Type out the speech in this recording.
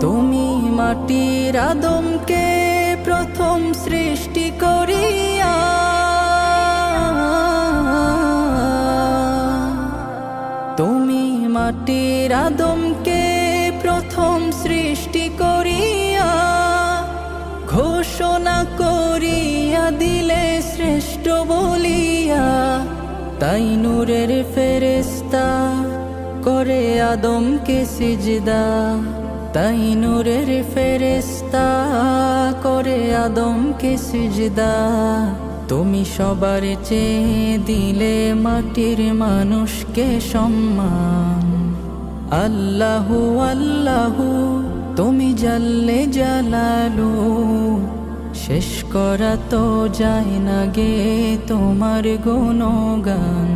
তুমি মাটির আদমকে প্রথম সৃষ্টি করিয়া তুমি মাটির আদমকে প্রথম সৃষ্টি করিয়া ঘোষণা করিয়া দিলে শ্রেষ্ঠ বলিয়া, তাই নূরের ফেরেশতা করে আদমকে সিজদা, তাই নূরের ফেরেশতা করে আদমকে সিজদা। তুমি সবার চেয়ে দিলে মাটির মানুষকে সম্মান। আল্লাহু আল্লাহু তুমি জাল্লে জালালু, শেষ করা তো যায় না গে তোমার গুণগান।